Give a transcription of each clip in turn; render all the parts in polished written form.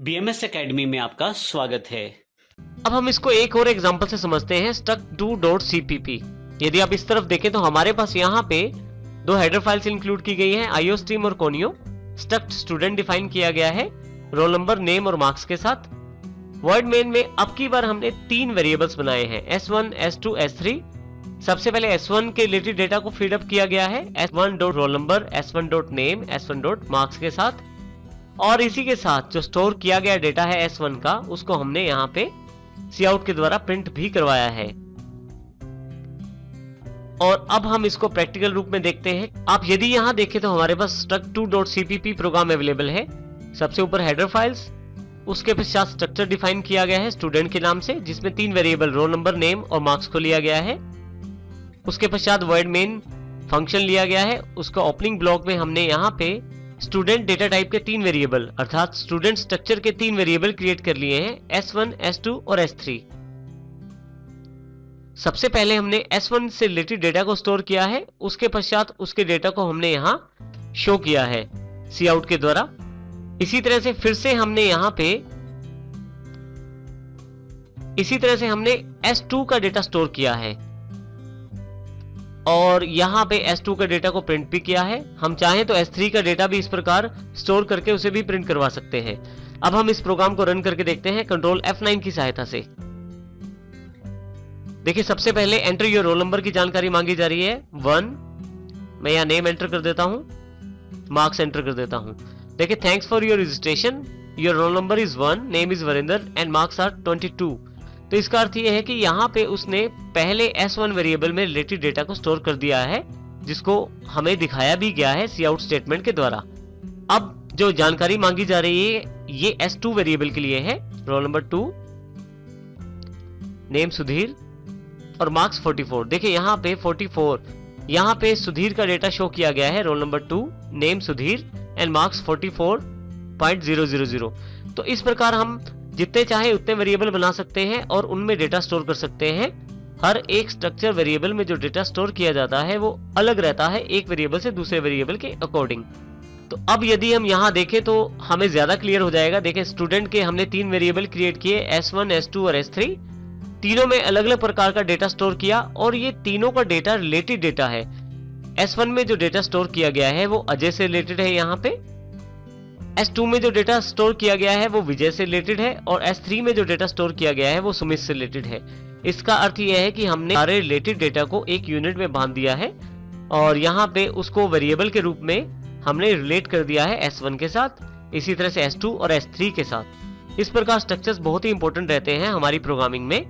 BMS academy में आपका स्वागत है। अब हम इसको एक और एग्जांपल से समझते हैं struct2.cpp। यदि आप इस तरफ देखें तो हमारे पास यहाँ पे दो हेडर फाइल्स इंक्लूड की गई हैं, IOStream और Conio। struct स्टूडेंट डिफाइन किया गया है रोल नंबर, नेम और मार्क्स के साथ। वर्ड मेन में अब की बार हमने तीन वेरिएबल्स बनाए हैं, S1, S2, S3। सबसे पहले S1 के रिलेटेड डेटा को फीड अप किया गया है S1.roll number, S1.name, S1.marks के साथ, और इसी के साथ जो स्टोर किया गया डेटा है S1 का, उसको हमने यहाँ पे काउट के द्वारा प्रिंट भी करवाया है। और अब हम इसको प्रैक्टिकल रूप में देखते हैं। आप यदि यहाँ देखें तो हमारे पास struct2.cpp प्रोग्राम अवेलेबल है। सबसे ऊपर हेडर फाइल्स, उसके पश्चात स्ट्रक्चर डिफाइन किया गया है स्टूडेंट के नाम से, जिसमें तीन वेरिएबल रोल नंबर, नेम और मार्क्स को लिया गया है। उसके पश्चात वर्ड मेन फंक्शन लिया गया है। उसका ओपनिंग ब्लॉक में हमने यहाँ पे स्टूडेंट डेटा टाइप के तीन वेरिएबल अर्थात स्टूडेंट स्ट्रक्चर के तीन वेरिएबल क्रिएट कर लिए हैं, S1, S2 और S3। सबसे पहले हमने S1 से रिलेटेड डेटा को स्टोर किया है, उसके पश्चात उसके डेटा को हमने यहाँ शो किया है काउट के द्वारा। इसी तरह से फिर से हमने यहाँ पे S2 का डेटा स्टोर किया है और यहाँ पे S2 का डेटा को प्रिंट भी किया है। हम चाहें तो S3 का डेटा भी इस प्रकार स्टोर करके उसे भी प्रिंट करवा सकते हैं। अब हम इस प्रोग्राम को रन करके देखते हैं कंट्रोल F9 की सहायता से। देखिए, सबसे पहले एंटर योर रोल नंबर की जानकारी मांगी जा रही है 1। मैं यहाँ नेम एंटर कर देता हूँ, मार्क्स एंटर कर देता हूँ। देखिए, thanks for your registration, your roll number is 1, name is Varinder and marks are 22। तो इसका अर्थ यह है कि यहाँ पे उसने पहले S1 वेरिएबल में रिलेटेड डेटा को स्टोर कर दिया है, जिसको हमें दिखाया भी गया है काउट स्टेटमेंट के द्वारा। अब जो जानकारी मांगी जा रही है ये S2 वेरिएबल के लिए है, रोल नंबर 2, नेम सुधीर और मार्क्स 44। देखिए यहाँ पे 44, यहाँ पे सुधीर का डेटा शो किया गया है, roll number 2, name Sudhir and marks 44.000। तो इस प्रकार हम जितने चाहे उतने वेरिएबल बना सकते हैं और उनमें डेटा स्टोर कर सकते हैं। हर एक स्ट्रक्चर वेरिएबल में जो डेटा स्टोर किया जाता है वो अलग रहता है एक वेरिएबल से दूसरे वेरिएबल के अकॉर्डिंग। तो अब यदि हम यहाँ देखें तो हमें ज्यादा क्लियर हो जाएगा। देखें, स्टूडेंट के हमने तीन वेरिएबल क्रिएट किए, S1, S2 और S3। तीनों में अलग अलग प्रकार का डेटा स्टोर किया और ये तीनों का डेटा रिलेटेड डेटा है। S1 में जो डेटा स्टोर किया गया है वो अजय से रिलेटेड है, यहाँ पे S2 में जो डेटा स्टोर किया गया है वो विजय से रिलेटेड है और S3 में जो डेटा स्टोर किया गया है वो सुमित से रिलेटेड है। इसका अर्थ यह है कि हमने सारे रिलेटेड डेटा को एक यूनिट में बांध दिया है और यहाँ पे उसको वेरिएबल के रूप में हमने रिलेट कर दिया है S1 के साथ, इसी तरह से S2 और S3 के साथ। इस प्रकार स्ट्रक्चर्स बहुत ही इंपॉर्टेंट रहते हैं हमारी प्रोग्रामिंग में।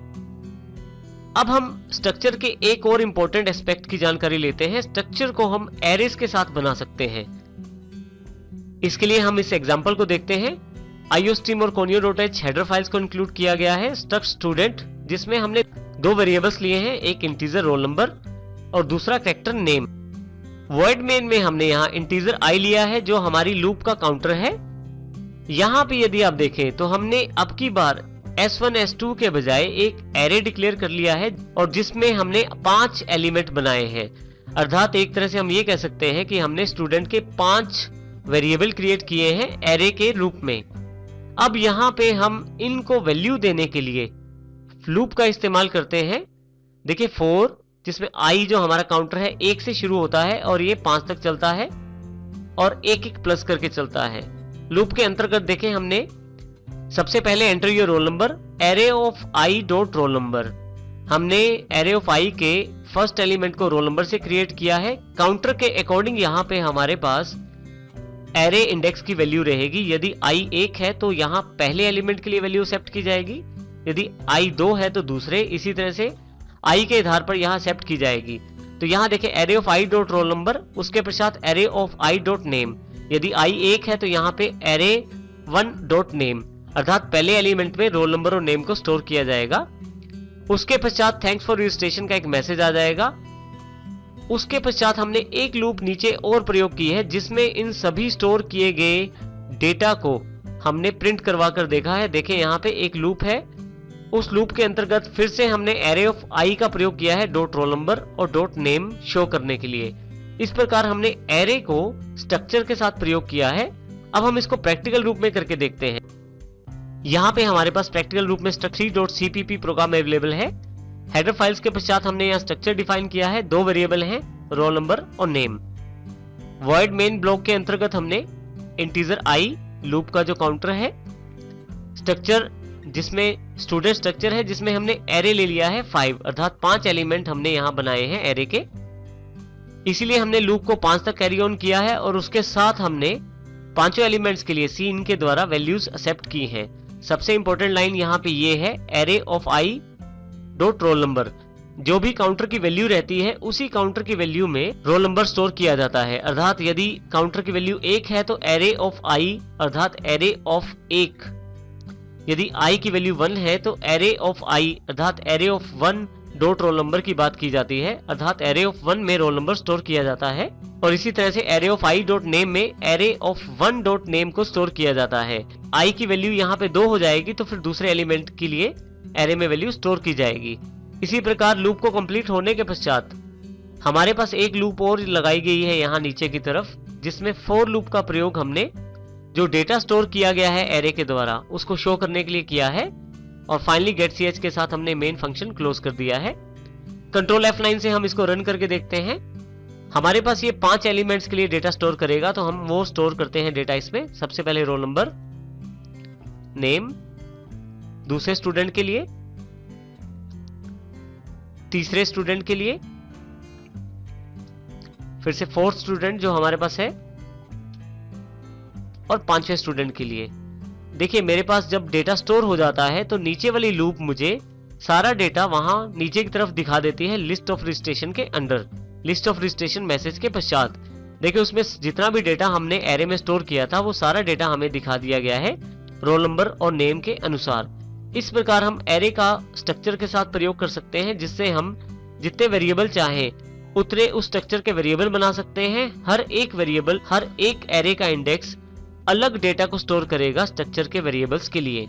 अब हम स्ट्रक्चर के एक और इंपॉर्टेंट एस्पेक्ट की जानकारी लेते हैं। स्ट्रक्चर को हम एरेज के साथ बना सकते हैं। इसके लिए हम इस एग्जांपल को देखते हैं। IOStream और Conio.h हेडर फाइल्स को इंक्लूड किया गया है struct स्टूडेंट, जिसमें हमने दो वेरिएबल्स लिए हैं, एक इंटीजर रोल नंबर और दूसरा कैरेक्टर नेम। वर्ड मेन में हमने यहाँ इंटीजर i लिया है जो हमारी लूप का काउंटर है। यहाँ पे यदि आप देखें तो हमने अब की बार S1, S2 के बजाय एक एरे डिक्लेयर कर लिया है और जिसमें हमने 5 एलिमेंट बनाए हैं। अर्थात एक तरह से हम ये कह सकते हैं कि हमने स्टूडेंट के 5 वेरिएबल क्रिएट किए हैं एरे के रूप में। अब यहाँ पे हम इनको वैल्यू देने के लिए लूप का इस्तेमाल करते हैं। देखिए 4, जिसमें i जो हमारा काउंटर है 1 से शुरू होता है और ये 5 तक चलता है और एक प्लस करके चलता है। लूप के अंतर्गत देखें, हमने सबसे पहले enter your roll number, array of i dot roll number. हमने एरे ऑफ i के फर्स्ट एलिमेंट को रोल नंबर से क्रिएट किया है। काउंटर के अकॉर्डिंग यहाँ पे हमारे पास एरे इंडेक्स की वैल्यू रहेगी। यदि i 1 है तो यहाँ पहले एलिमेंट के लिए वैल्यू एक्सेप्ट की जाएगी, यदि i 2 है तो दूसरे, इसी तरह से i के आधार पर यहाँ एक्सेप्ट की जाएगी। तो यहाँ देखें array of i dot roll number, उसके पश्चात array of i dot name. यदि i 1 है तो यहाँ पे एरे 1 डॉट नेम, अर्थात पहले एलिमेंट में रोल नंबर और नेम को स्टोर किया जाएगा। उसके पश्चात थैंक्स फॉर रजिस्ट्रेशन का एक मैसेज आ जाएगा। उसके पश्चात हमने एक लूप नीचे और प्रयोग की है जिसमें इन सभी स्टोर किए गए डेटा को हमने प्रिंट करवा कर देखा है। देखें यहाँ पे एक लूप है, उस लूप के अंतर्गत फिर से हमने एरे ऑफ i का प्रयोग किया है डॉट रोल नंबर और डॉट नेम शो करने के लिए। इस प्रकार हमने एरे को स्ट्रक्चर के साथ प्रयोग किया है। अब हम इसको प्रैक्टिकल रूप में करके देखते हैं। यहाँ पे हमारे पास प्रैक्टिकल रूप में struct3.cpp प्रोग्राम अवेलेबल है। हेडर फाइल्स के पश्चात हमने यहाँ स्ट्रक्चर डिफाइन किया है। 2 वेरिएबल हैं, रोल नंबर और नेम। वॉइड मेन ब्लॉक के अंतर्गत हमने इंटीजर i लूप का जो काउंटर है, स्ट्रक्चर जिसमें स्टूडेंट स्ट्रक्चर है जिसमें हमने एरे ले लिया है 5, अर्थात 5 एलिमेंट हमने यहाँ बनाए हैं एरे के, इसीलिए हमने लूप को 5 तक कैरी ऑन किया है और उसके साथ हमने पांचों एलिमेंट्स के लिए सी इनके द्वारा वैल्यूज एक्सेप्ट की हैं। सबसे इंपॉर्टेंट लाइन यहाँ पे ये है, array of I dot roll number. जो भी काउंटर की वैल्यू रहती है उसी काउंटर की वैल्यू में रोल नंबर स्टोर किया जाता है। अर्थात यदि काउंटर की वैल्यू 1 है तो एरे ऑफ आई अर्थात एरे ऑफ 1, यदि i की वैल्यू 1 है तो एरे ऑफ i अर्थात array of 1 dot roll number की बात की जाती है, अर्थात एरे ऑफ 1 में रोल नंबर स्टोर किया जाता है। और इसी तरह से array of i dot name में एरे ऑफ 1 डॉट नेम को स्टोर किया जाता है। i की वैल्यू यहाँ पे 2 हो जाएगी तो फिर दूसरे एलिमेंट के लिए एरे में वैल्यू स्टोर की जाएगी। इसी प्रकार लूप को कंप्लीट होने के पश्चात हमारे पास एक लूप और लगाई गई है यहाँ नीचे की तरफ, जिसमें फॉर लूप का प्रयोग हमने जो डेटा स्टोर किया गया है एरे के द्वारा उसको शो करने के लिए किया है। और फाइनली गेट ch के साथ हमने मेन फंक्शन क्लोज कर दिया है। कंट्रोल F9 से हम इसको रन करके देखते हैं। हमारे पास ये 5 एलिमेंट्स के लिए डेटा स्टोर करेगा, तो हम वो स्टोर करते हैं डेटा इसमें। सबसे पहले रोल नंबर, नेम दूसरे स्टूडेंट के लिए, तीसरे स्टूडेंट के लिए, फिर से फोर्थ स्टूडेंट जो हमारे पास है, और 5वें स्टूडेंट के लिए। देखिए मेरे पास जब डेटा स्टोर हो जाता है तो नीचे वाली लूप मुझे सारा डेटा वहां नीचे की तरफ दिखा देती है लिस्ट ऑफ रजिस्ट्रेशन के under, list of registration message के पश्चात। देखिए उसमें जितना भी डेटा हमने एरे में स्टोर किया था वो सारा डेटा हमें दिखा दिया गया है रोल नंबर और नेम के अनुसार। इस प्रकार हम एरे का स्ट्रक्चर के साथ प्रयोग कर सकते हैं, जिससे हम जितने वेरिएबल चाहें उतने उस स्ट्रक्चर के वेरिएबल बना सकते हैं। हर एक वेरिएबल, हर एक एरे का इंडेक्स अलग डेटा को स्टोर करेगा स्ट्रक्चर के वेरिएबल्स के लिए।